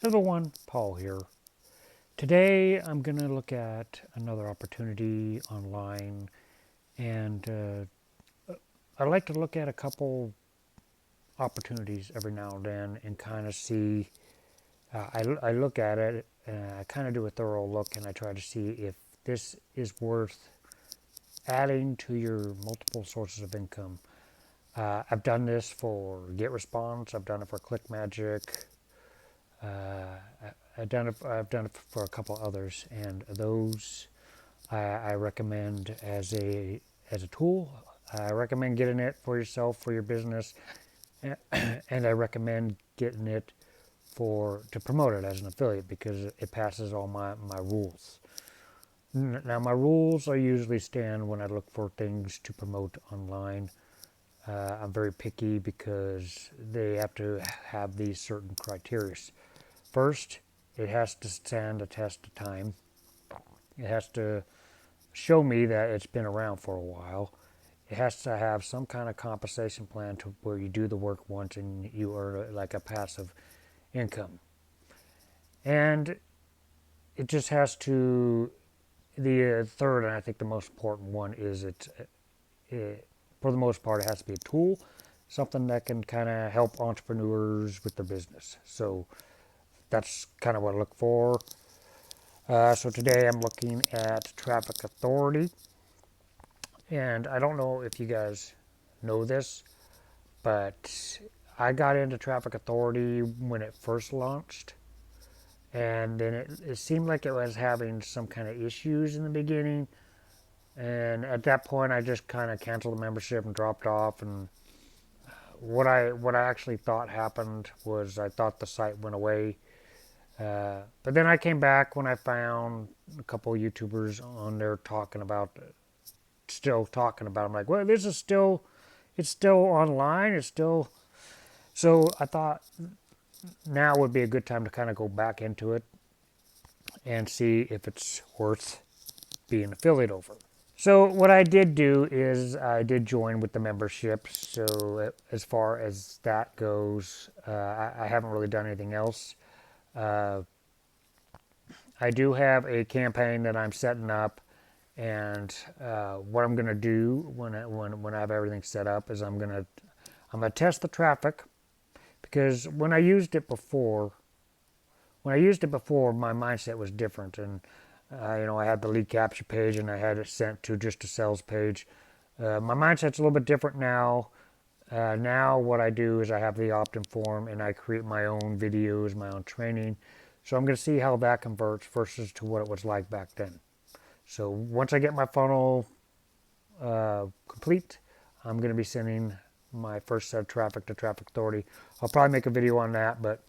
Everyone, Paul here. Today I'm going to look at another opportunity online, and I like to look at a couple opportunities every now and then and kind of see. I look at it, and I kind of do a thorough look, and I try to see if this is worth adding to your multiple sources of income. I've done this for GetResponse. I've done it for ClickMagick. Uh, I've done it for a couple others, and those I recommend as a tool. I recommend getting it for yourself for your business, and I recommend getting it for to promote it as an affiliate because it passes all my rules. Now my rules I usually stand when I look for things to promote online. I'm very picky because they have to have these certain criteria. First, it has to stand the test of time. It has to show me that it's been around for a while. It has to have some kind of compensation plan to where you do the work once and you earn like a passive income. And it just has to, the third and I think the most important one is for the most part, it has to be a tool, something that can kind of help entrepreneurs with their business. So that's kind of what I look for. So today I'm looking at traffic authority. And I don't know if you guys know this, but I got into traffic authority when it first launched. And then it seemed like it was having some kind of issues in the beginning. And at that point, I just kind of canceled the membership and dropped off. And what I actually thought happened was I thought the site went away. But then I came back when I found a couple of YouTubers on there still talking about it. I'm like, well, it's still online. It's still, so I thought now would be a good time to kind of go back into it and see if it's worth being an affiliate over. So what I did do is I did join with the membership. So as far as that goes, I haven't really done anything else. Uh, I do have a campaign that I'm setting up, and what I'm going to do when I have everything set up is I'm gonna test the traffic because when I used it before, my mindset was different, and I had the lead capture page and I had it sent to just a sales page. My mindset's a little bit different now. Now what I do is I have the opt-in form and I create my own videos, my own training. So I'm going to see how that converts versus to what it was like back then. So once I get my funnel complete, I'm going to be sending my first set of traffic to Traffic Authority. I'll probably make a video on that, but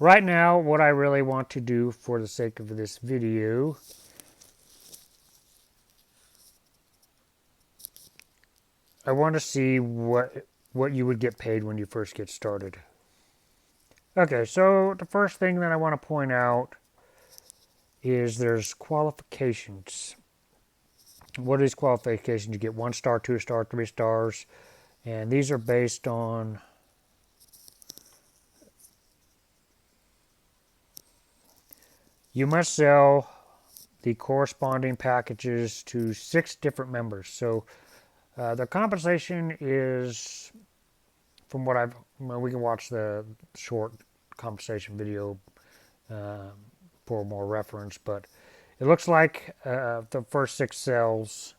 right now what I really want to do for the sake of this video I want to see what you would get paid when you first get started. Okay, so the first thing that I want to point out is there's qualifications. What is qualifications? You get 1 star, 2 star, 3 stars, and these are based on you must sell the corresponding packages to 6 different members. So the compensation is, from what we can watch the short compensation video for more reference, but it looks like the first 6 sales,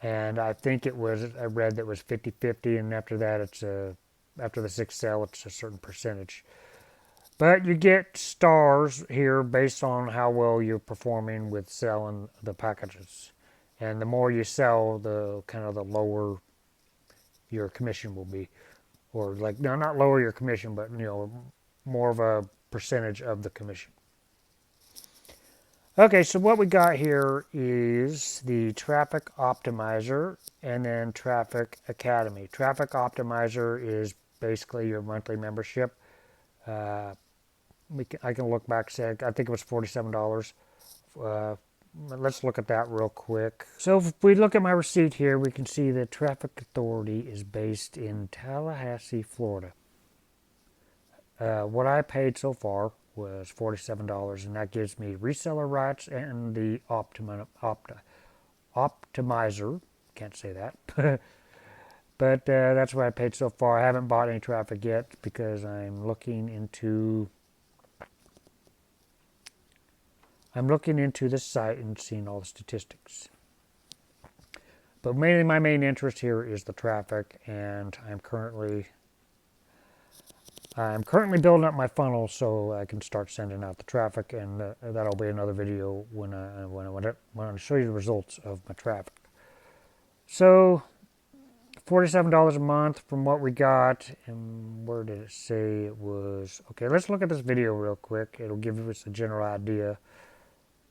and I read that it was 50-50, and after that after the 6th sale, it's a certain percentage. But you get stars here based on how well you're performing with selling the packages. And the more you sell, the kind of the lower your commission will be. Or like, no, not lower your commission, but more of a percentage of the commission. Okay, so what we got here is the Traffic Optimizer and then Traffic Academy. Traffic Optimizer is basically your monthly membership. I can look back, say, I think it was $47. Let's look at that real quick. So if we look at my receipt here, we can see that Traffic Authority is based in Tallahassee, Florida. What I paid so far was $47, and that gives me reseller rights and the optimizer. Can't say that. But that's what I paid so far. I haven't bought any traffic yet because I'm looking into this site and seeing all the statistics. But mainly my main interest here is the traffic, and I'm currently building up my funnel so I can start sending out the traffic, and that'll be another video when I show you the results of my traffic. So $47 a month from what we got, and where did it say it was? Okay, let's look at this video real quick. It'll give us a general idea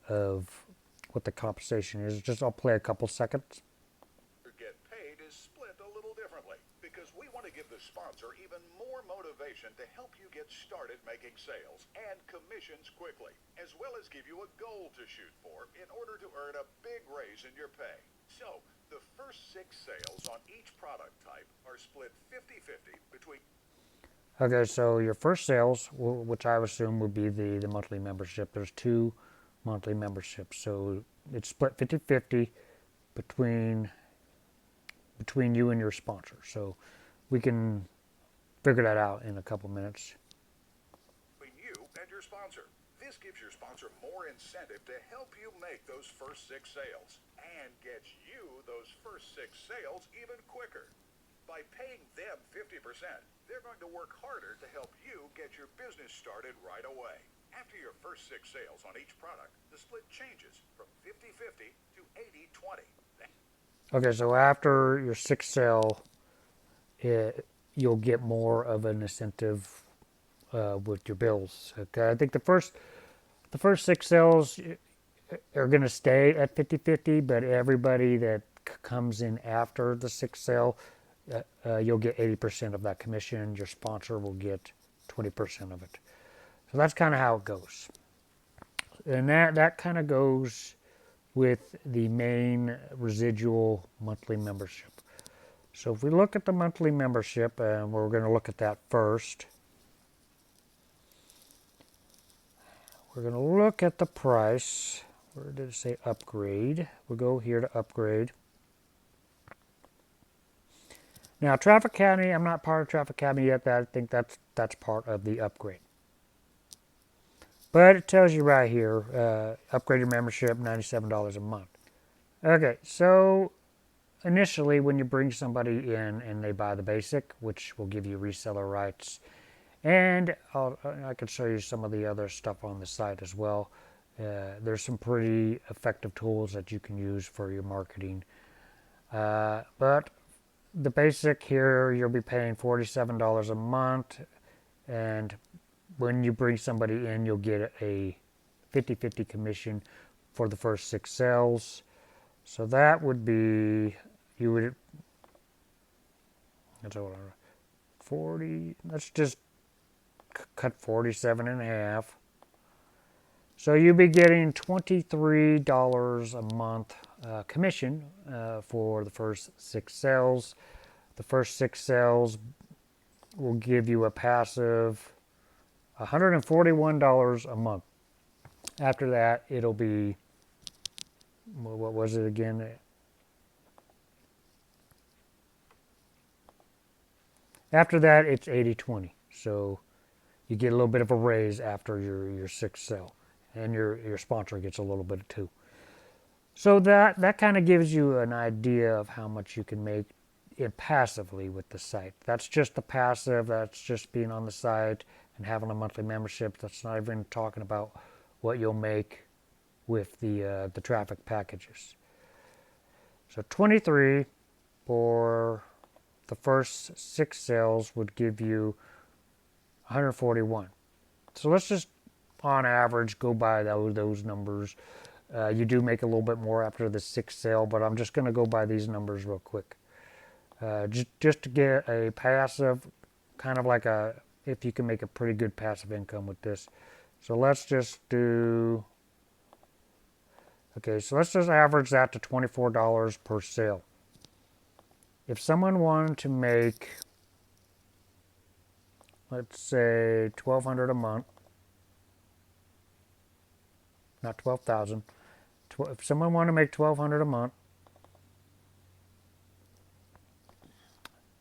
of what the compensation is. I'll play a couple seconds. Get paid is split a little differently because we want to give the sponsor even more motivation to help you get started making sales and commissions quickly, as well as give you a goal to shoot for in order to earn a big raise in your pay. So, the first 6 sales on each product type are split 50-50 between... Okay, so your first sales, which I would assume would be the monthly membership. There's 2 monthly memberships, so it's split 50-50 between you and your sponsor. So we can figure that out in a couple minutes. Between you and your sponsor. This gives your sponsor more incentive to help you make those first 6 sales and gets you those first 6 sales even quicker. By paying them 50%, they're going to work harder to help you get your business started right away. After your first 6 sales on each product, the split changes from 50-50 to 80-20. Okay, so after your 6th sale, you'll get more of an incentive with your bills. Okay, I think the first 6 sales are going to stay at 50-50, but everybody that comes in after the 6th sale, you'll get 80% of that commission. Your sponsor will get 20% of it. So that's kind of how it goes. And that kind of goes with the main residual monthly membership. So if we look at the monthly membership, and we're going to look at that first. We're going to look at the price. Where did it say upgrade? We'll go here to upgrade. Now, Traffic Academy, I'm not part of Traffic Academy yet. I think that's part of the upgrade. But it tells you right here, upgrade your membership, $97 a month. Okay, so initially when you bring somebody in and they buy the basic, which will give you reseller rights, and I can show you some of the other stuff on the site as well. There's some pretty effective tools that you can use for your marketing. But the basic here, you'll be paying $47 a month, and when you bring somebody in, you'll get a 50-50 commission for the first 6 sales. So that would be, that's 40, let's just cut 47 and a half. So you'll be getting $23 a month commission for the first 6 sales. The first 6 sales will give you a passive $141 a month. After that, it'll be, what was it again? After that, it's 80-20. So you get a little bit of a raise after your 6th sale, and your sponsor gets a little bit too. So that kind of gives you an idea of how much you can make it passively with the site. That's just the passive. That's just being on the site and having a monthly membership. That's not even talking about what you'll make with the traffic packages. So 23 for the first 6 sales would give you 141. So let's just on average go by those numbers. You do make a little bit more after the 6th sale, but I'm just going to go by these numbers real quick. Just to get a passive, kind of like if you can make a pretty good passive income with this. So let's just do, okay, so let's just average that to $24 per sale. If someone wanted to make let's say 1,200 a month, not 12,000. If someone want to make 1,200 a month,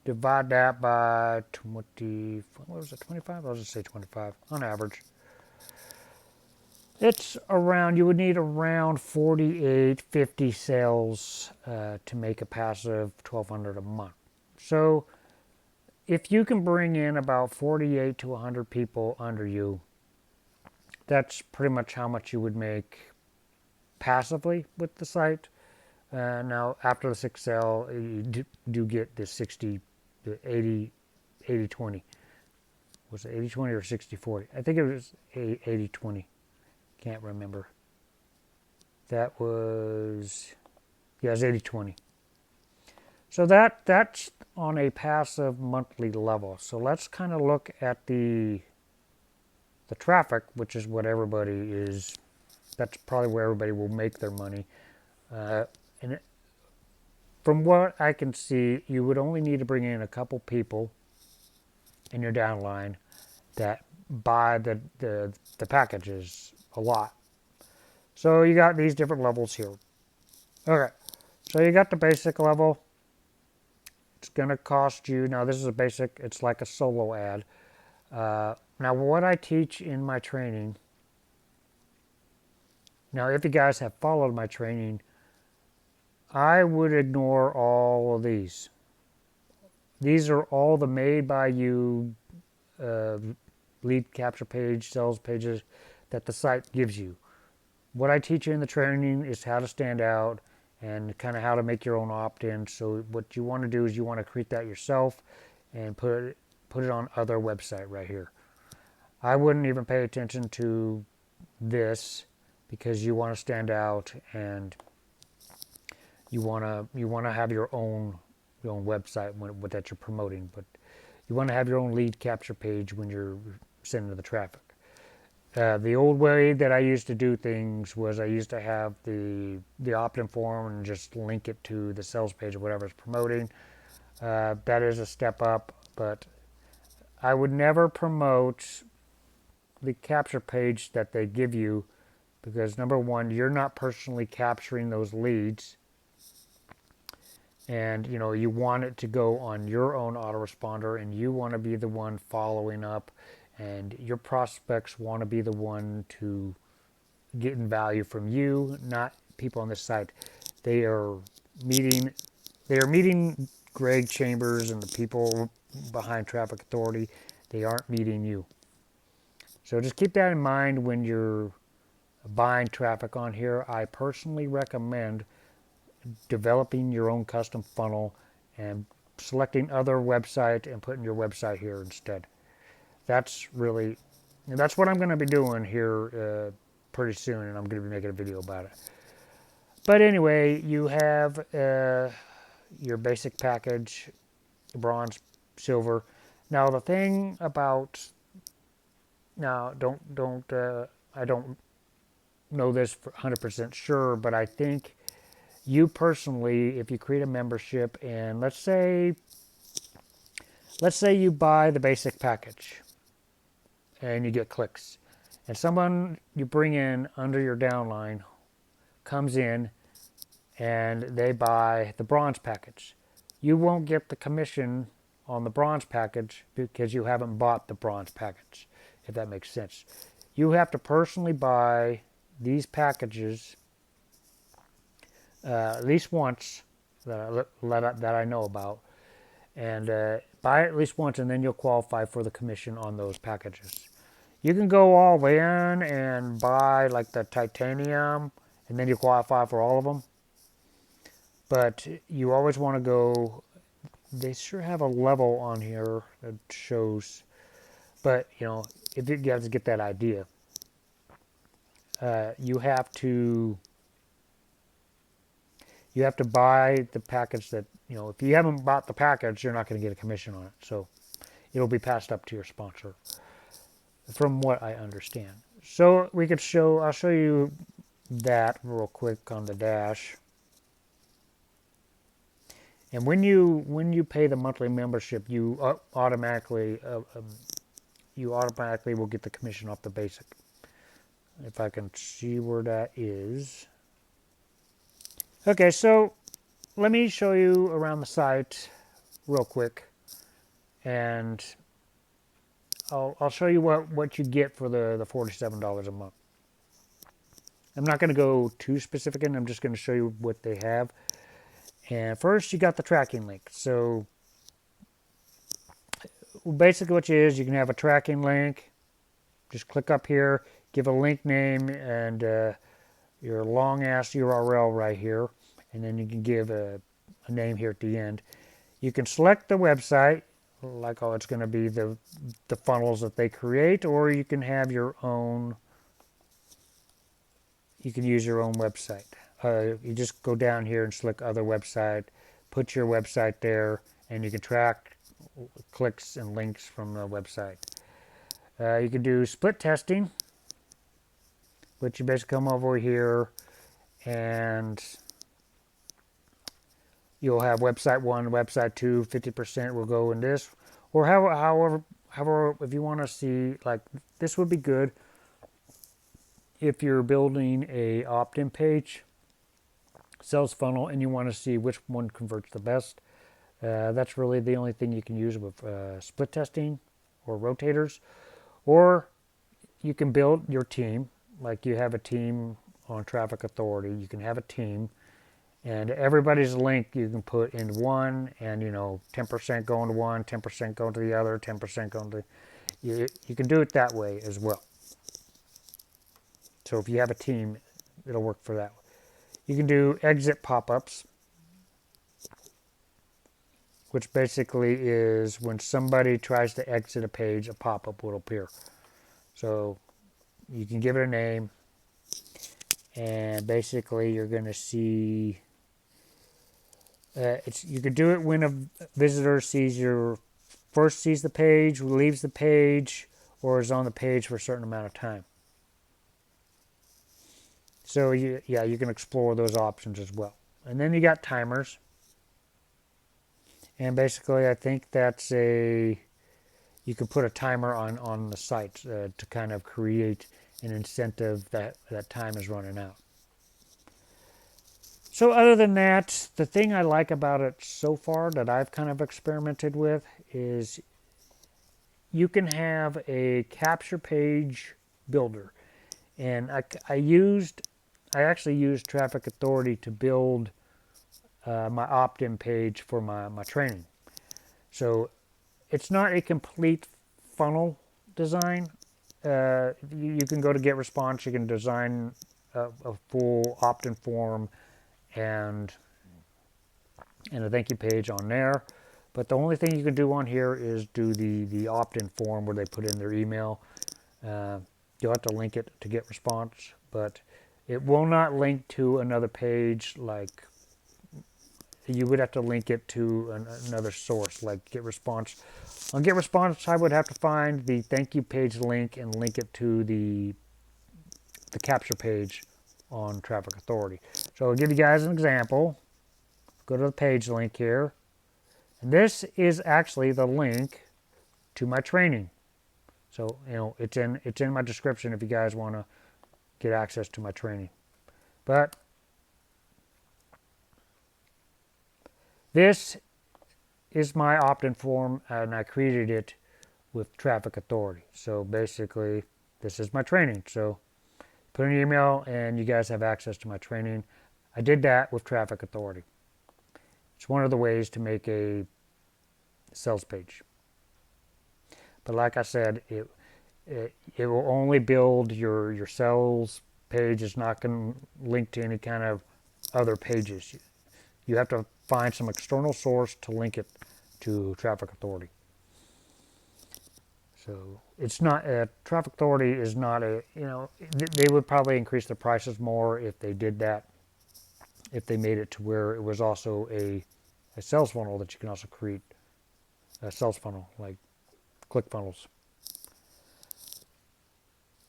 divide that by 20, what was it, 25? I'll just say 25 on average. It's around, you would need around 48, 50 sales to make a passive 1,200 a month. So if you can bring in about 48 to 100 people under you, that's pretty much how much you would make passively with the site. Now, after the 6 sale, you do get the 60, the 80, 80, 20. Was it 80, 20 or 60, 40? I think it was 80, 20. Can't remember. That was, yeah, it was 80, 20. So that's on a passive monthly level. So let's kind of look at the traffic, which is what everybody is. That's probably where everybody will make their money. And from what I can see, you would only need to bring in a couple people in your downline that buy the packages a lot. So you got these different levels here. Okay, so you got the basic level. It's going to cost you, now this is a basic, it's like a solo ad. Now what I teach in my training, now if you guys have followed my training, I would ignore all of these. These are all the made by you lead capture page, sales pages that the site gives you. What I teach you in the training is how to stand out and kind of how to make your own opt-in. So what you want to do is you want to create that yourself and put it on other website right here. I wouldn't even pay attention to this because you want to stand out and you want to have your own website that you're promoting, but you want to have your own lead capture page when you're sending the traffic. The old way that I used to do things was I used to have the opt-in form and just link it to the sales page or whatever it's promoting. That is a step up, but I would never promote the capture page that they give you because number one, you're not personally capturing those leads. And you want it to go on your own autoresponder and you want to be the one following up and your prospects want to be the one to getting value from you, not people on this site. They are meeting Greg Chambers and the people behind Traffic Authority. They aren't meeting you. So just keep that in mind when you're buying traffic on here. I personally recommend developing your own custom funnel and selecting other website and putting your website here instead. That's what I'm going to be doing here pretty soon, and I'm going to be making a video about it. But anyway, you have your basic package, bronze, silver. Now the thing about I don't know this for 100% sure, but I think you personally, if you create a membership and let's say you buy the basic package and you get clicks and someone you bring in under your downline comes in and they buy the bronze package, you won't get the commission on the bronze package because you haven't bought the bronze package, if that makes sense. You have to personally buy these packages at least once that I know about, and buy it at least once, and then you'll qualify for the commission on those packages. You can go all in and buy like the titanium, and then you qualify for all of them. But you always want to go. They sure have a level on here that shows, but if you have to get that idea, you have to buy the package that, if you haven't bought the package, you're not going to get a commission on it. So it'll be passed up to your sponsor, from what I understand. So I'll show you that real quick on the dash. And when you pay the monthly membership, you automatically you automatically will get the commission off the basic. If I can see where that is. Okay, so let me show you around the site real quick, and I'll show you what you get for the $47 a month. I'm not going to go too specific, and I'm just going to show you what they have. And first, you got the tracking link. So basically what it is, you can have a tracking link. Just click up here, give a link name and your long ass URL right here, and then you can give a name here at the end. You can select the website, like oh, it's going to be the funnels that they create, or you can have your own. You can use your own website. You just go down here and select other website, put your website there, and you can track clicks and links from the website. You can do split testing, which you basically come over here and you'll have website 1, website 2, 50% will go in this. Or however, if you want to see, like this would be good if you're building a opt-in page, sales funnel, and you want to see which one converts the best. That's really the only thing you can use with split testing or rotators. Or you can build your team, like you have a team on Traffic Authority. You can have a team, and everybody's link you can put in one, and 10% going to one, 10% going to the other, 10% going to. You can do it that way as well. So if you have a team, it'll work for that. You can do exit pop-ups, which basically is when somebody tries to exit a page, a pop-up will appear. So you can give it a name, and basically you're going to see. You could do it when a visitor sees the page, leaves the page, or is on the page for a certain amount of time. So you can explore those options as well. And then you got timers. And basically I think that's you can put a timer on the site to kind of create an incentive that time is running out. So other than that, the thing I like about it so far that I've kind of experimented with is you can have a capture page builder. And I actually used Traffic Authority to build my opt-in page for my training. So it's not a complete funnel design. You can go to Get Response. You can design a full opt-in form and a thank you page on there. But the only thing you can do on here is do the opt-in form where they put in their email. You'll have to link it to Get Response, but it will not link to another page. Like you would have to link it to another source like Get Response. On Get Response, I would have to find the thank you page link and link it to the capture page on Traffic Authority. So I'll give you guys an example. Go to the page link here. And this is actually the link to my training. So, it's in my description if you guys want to get access to my training. But this is my opt-in form, and I created it with Traffic Authority. So basically, this is my training. So put in your email, and you guys have access to my training. I did that with Traffic Authority. It's one of the ways to make a sales page. But like I said, it will only build your sales page. It's not going to link to any kind of other pages. You have to find some external source to link it to Traffic Authority. So it's not Traffic Authority is not they would probably increase the prices more if they did that. If they made it to where it was also a sales funnel that you can also create a sales funnel like ClickFunnels.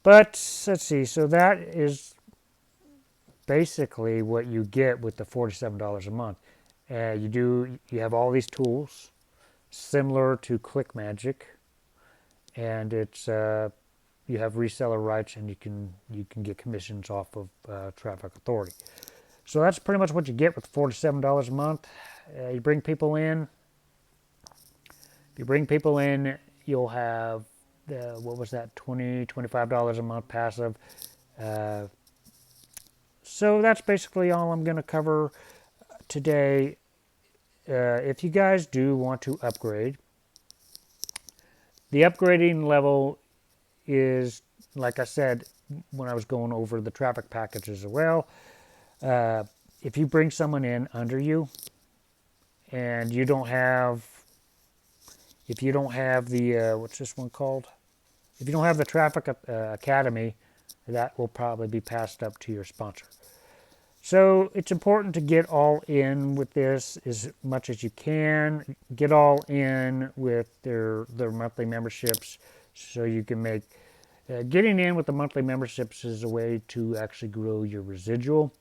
But let's see, so that is basically what you get with the $47 a month. You have all these tools similar to ClickMagick, and it's you have reseller rights, and you can get commissions off of traffic authority. So that's pretty much what you get with $47 a month. You bring people in. If you bring people in, you'll have what was that, $25 a month passive. Uh, so that's basically all I'm going to cover today. If you guys do want to upgrade, the upgrading level is, like I said when I was going over the traffic packages as well, uh, if you bring someone in under you and you don't have, if you don't have the, what's this one called? If you don't have the Traffic Academy, that will probably be passed up to your sponsor. So it's important to get all in with this as much as you can. Get all in with their monthly memberships so you can make, getting in with the monthly memberships is a way to actually grow your residual.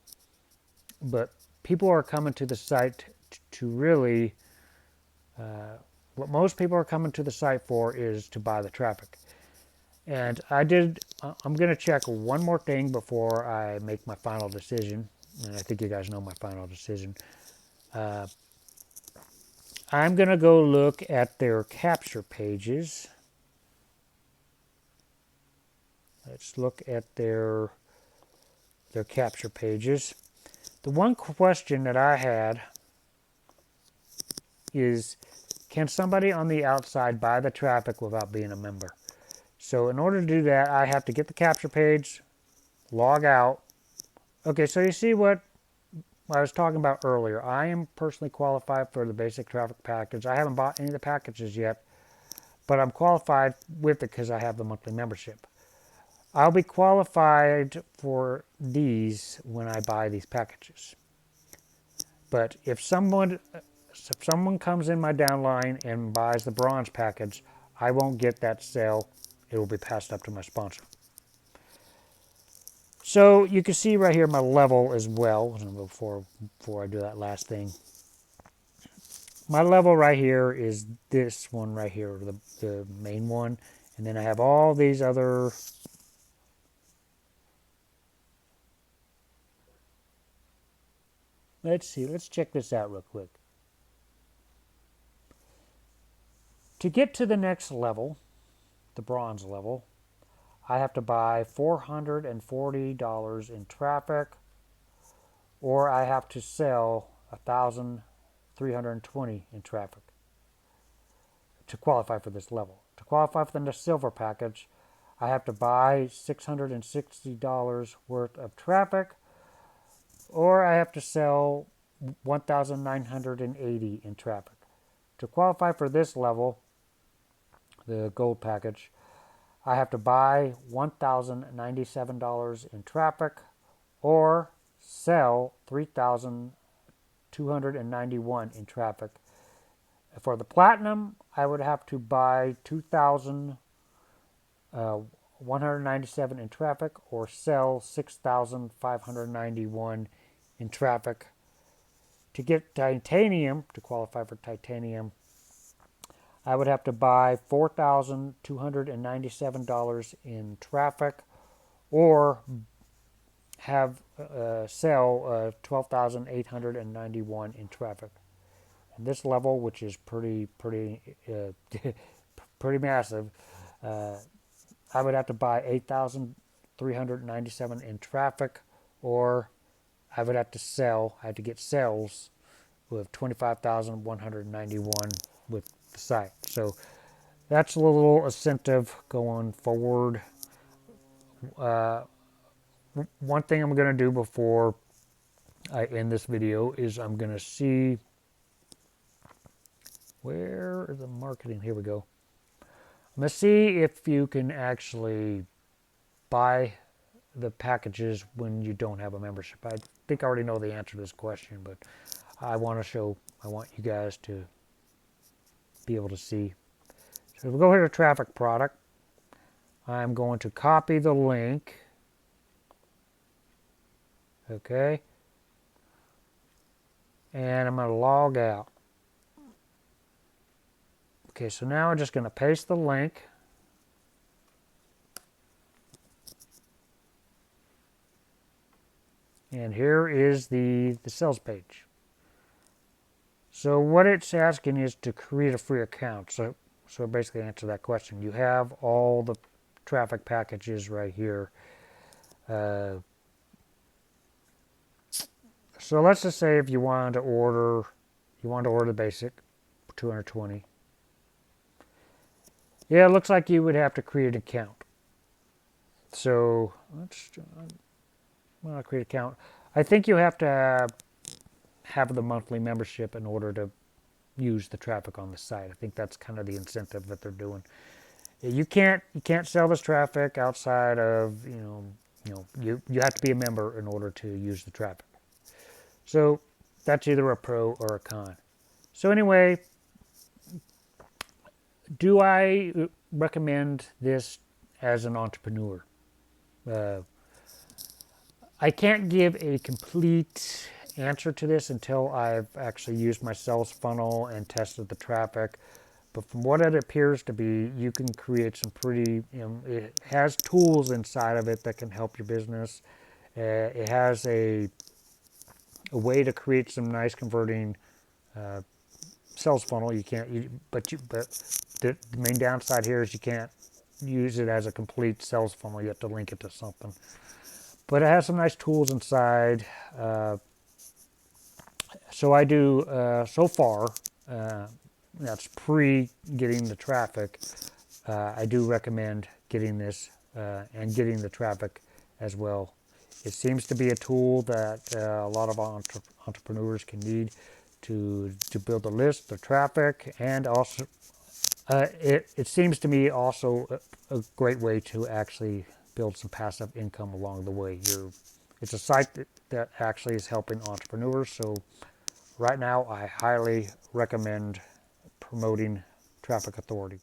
But people are coming to the site to really, what most people are coming to the site for is to buy the traffic. And I'm going to check one more thing before I make my final decision. And I think you guys know my final decision. Uh, I'm going to go look at their capture pages. Let's look at their capture pages. The one question that I had is, can somebody on the outside buy the traffic without being a member? So in order to do that, I have to get the capture page, log out. Okay, so you see what I was talking about earlier. I am personally qualified for the basic traffic package. I haven't bought any of the packages yet, but I'm qualified with it because I have the monthly membership. I'll be qualified for these when I buy these packages. But if someone comes in my downline and buys the bronze package, I won't get that sale. It will be passed up to my sponsor. So you can see right here my level as well. Before I do that last thing, my level right here is this one right here, the main one, and then I have all these other. Let's see. Let's check this out real quick. To get to the next level, the bronze level, I have to buy $440 in traffic, or I have to sell 1,320 in traffic to qualify for this level. To qualify for the silver package, I have to buy $660 worth of traffic, or I have to sell 1,980 in traffic. To qualify for this level, the gold package, I have to buy $1,097 in traffic or sell 3,291 in traffic. For the platinum, I would have to buy 2,197 in traffic or sell 6,591 in traffic. To get titanium, to qualify for titanium, I would have to buy $4,297 in traffic or have sell 12,891 in traffic. And this level, which is pretty pretty massive, I would have to buy 8,397 in traffic, or I would have to sell. I had to get sales with 25,191 with the site. So that's a little incentive going forward. One thing I'm going to do before I end this video is I'm going to see, where is the marketing? Here we go. I'm going to see if you can actually buy the packages when you don't have a membership. I think I already know the answer to this question, but I want you guys to be able to see. So if we go here to traffic product, I'm going to copy the link. Okay. And I'm going to log out. Okay, so now I'm just going to paste the link. And here is the sales page. So what it's asking is to create a free account. So basically answer that question. You have all the traffic packages right here. Uh, so let's just say if you want to order the basic, 220. Yeah, it looks like you would have to create an account. So let's well, create an account. I think you have to have the monthly membership in order to use the traffic on the site. I think that's kind of the incentive that they're doing. You can't sell this traffic outside of you have to be a member in order to use the traffic. So that's either a pro or a con. So anyway, do I recommend this as an entrepreneur? Uh, I can't give a complete answer to this until I've actually used my sales funnel and tested the traffic. But from what it appears to be, you can create some pretty, it has tools inside of it that can help your business. It has a way to create some nice converting uh, sales funnel. You can't, but the main downside here is you can't use it as a complete sales funnel. You have to link it to something. But it has some nice tools inside. Uh, so I do so far. Uh, that's pre getting the traffic. I do recommend getting this and getting the traffic as well. It seems to be a tool that a lot of entrepreneurs can need to build a list, the traffic, and also it seems to me also a great way to actually build some passive income along the way. It's a site that actually is helping entrepreneurs. So right now, I highly recommend promoting Traffic Authority.